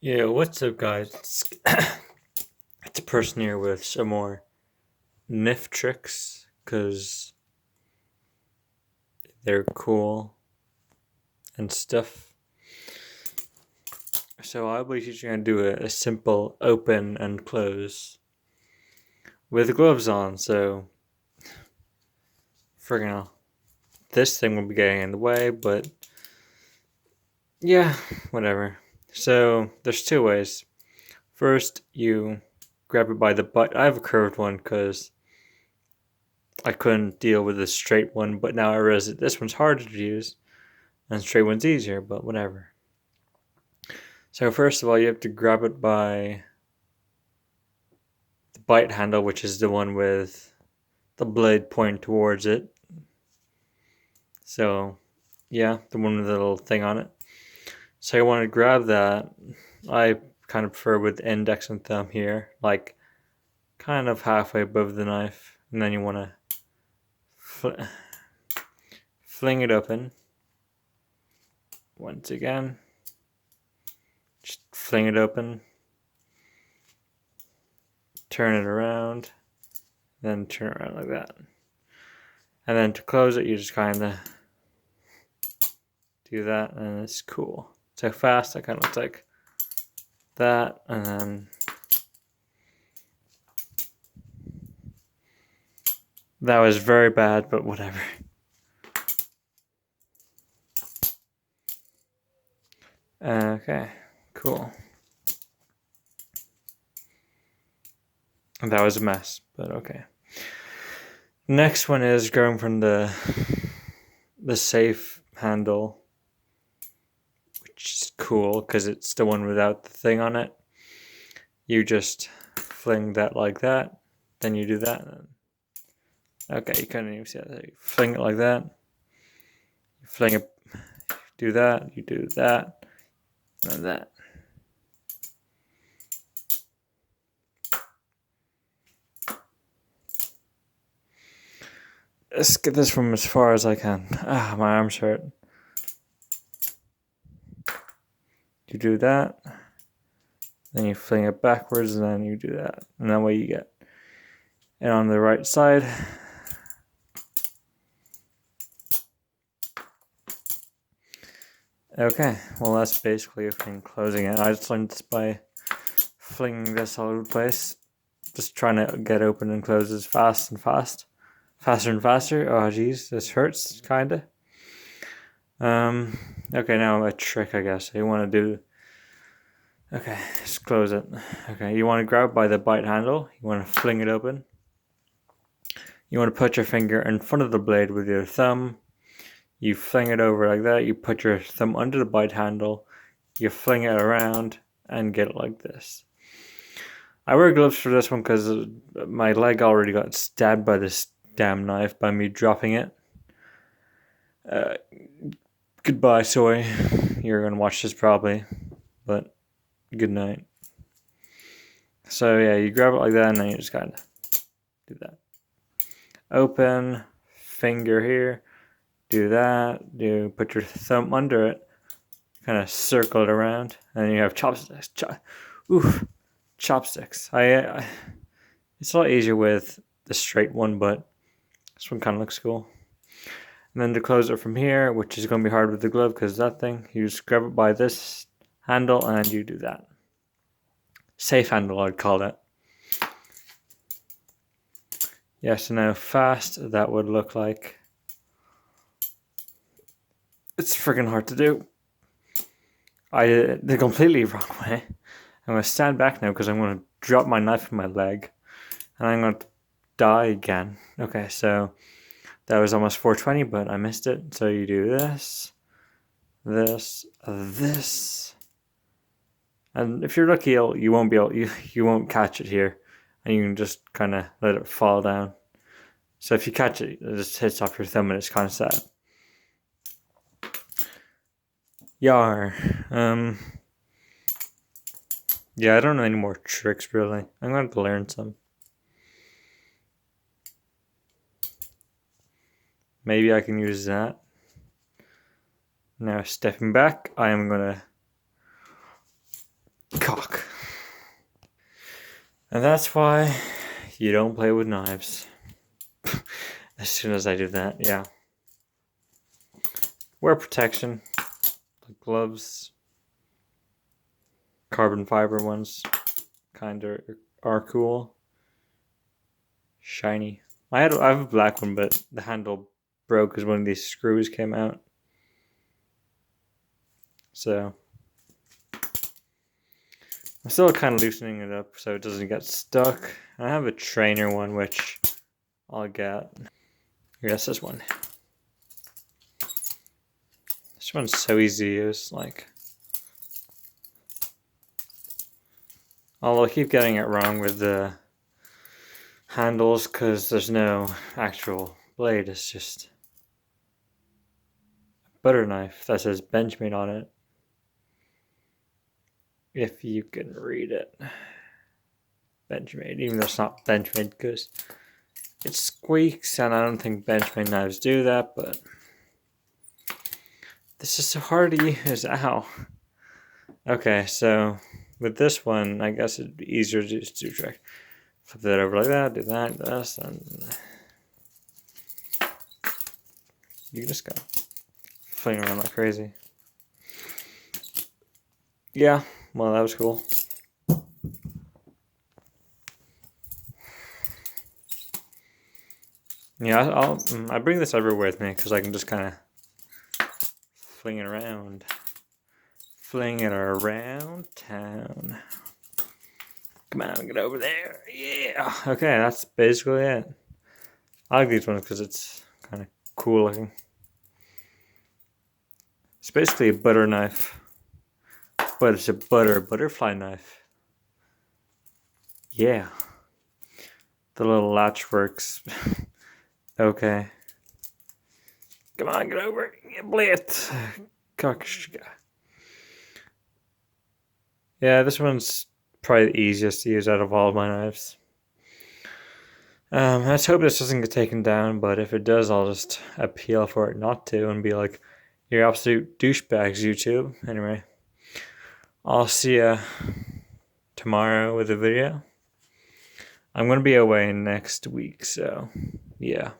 Yeah, what's up, guys? It's a person here with some more NIF tricks because they're cool and stuff. So I'll be teaching you how to do a simple open and close with gloves on. So, friggin' hell, this thing will be getting in the way, but yeah, whatever. So there's two ways. First, you grab it by the butt. I have a curved one because I couldn't deal with a straight one, but now I realize that this one's harder to use and straight one's easier, but whatever. So first of all, you have to grab it by the bite handle, which is the one with the blade pointing towards it. So yeah, the one with the little thing on it. So you want to grab that. I kind of prefer with index and thumb here, like kind of halfway above the knife, and then you want to fling it open. Once again, just fling it open, turn it around, then turn it around like that. And then to close it, you just kind of do that, and it's cool. So fast, that kind of looks like that, and then that was very bad, but whatever. Okay, cool. That was a mess, but okay. Next one is going from the safe handle, which is cool because it's the one without the thing on it. You just fling that like that, then you do that. Okay, you couldn't even see that. You fling it like that. You fling it, do that, you do that, and that. Let's get this from as far as I can. Ah, my arms hurt. You do that, then you fling it backwards, and then you do that. And that way you get it on the right side. Okay, well that's basically a thing closing it. I just learned this by flinging this all over the place. Just trying to get open and close as fast and fast. Faster and faster. Oh geez, this hurts kinda. Okay, now a trick I guess. You wanna do okay, just close it. Okay, you wanna grab by the bite handle, you wanna fling it open. You wanna put your finger in front of the blade with your thumb. You fling it over like that, you put your thumb under the bite handle, you fling it around and get it like this. I wear gloves for this one because my leg already got stabbed by this damn knife by me dropping it. Uh, Goodbye, Soy. You're gonna watch this probably, but good night. So yeah, you grab it like that, and then you just kind of do that. Open, finger here, do that. Do put your thumb under it, kind of circle it around, and then you have chopsticks. Oof, chopsticks. It's a lot easier with the straight one, but this one kind of looks cool. And then to close it from here, which is going to be hard with the glove because that thing, you just grab it by this handle and you do that. Safe handle, I'd call it. Yes, so now fast, that would look like. It's freaking hard to do. I did it the completely wrong way. I'm going to stand back now because I'm going to drop my knife from my leg and I'm going to die again. Okay, so that was almost 420, but I missed it. So you do this, this, this. And if you're lucky, you won't be able, you won't catch it here, and you can just kind of let it fall down. So if you catch it, it just hits off your thumb, and it's kind of sad. Yar. Yeah, I don't know any more tricks really. I'm going to learn some. Maybe I can use that. Now stepping back, I am gonna And that's why you don't play with knives. As soon as I do that, yeah. Wear protection, like gloves, carbon fiber ones, kinda are cool. Shiny. I have a black one, but the handle broke because one of these screws came out. So I'm still kind of loosening it up so it doesn't get stuck. I have a trainer one, which I'll get. Yes, this one. This one's so easy to use. Like, although I keep getting it wrong with the handles because there's no actual blade. It's just a butter knife that says Benchmade on it. If you can read it. Benchmade, even though it's not Benchmade because it squeaks, and I don't think Benchmade knives do that, but this is so hard to use. Ow. Okay, so with this one, I guess it'd be easier to just do trick. Flip that over like that, do that, this, and you just go fling around like crazy. Yeah, well, that was cool. Yeah, I bring this everywhere with me because I can just kind of fling it around. Fling it around town. Come on, get over there. Yeah. Okay, that's basically it. I like these ones because it's kind of cool looking. It's basically a butter knife, but it's a butterfly knife. Yeah. The little latch works. Okay. Come on, get over. Blitz. Yeah, this one's probably the easiest to use out of all of my knives. Let's hope this doesn't get taken down, but if it does, I'll just appeal for it not to and be like, you're absolute douchebags, YouTube. Anyway, I'll see ya tomorrow with a video. I'm going to be away next week, so yeah.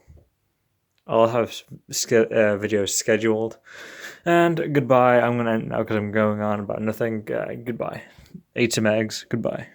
I'll have videos scheduled. And goodbye. I'm going to end now because I'm going on about nothing. Goodbye. Ate some eggs. Goodbye.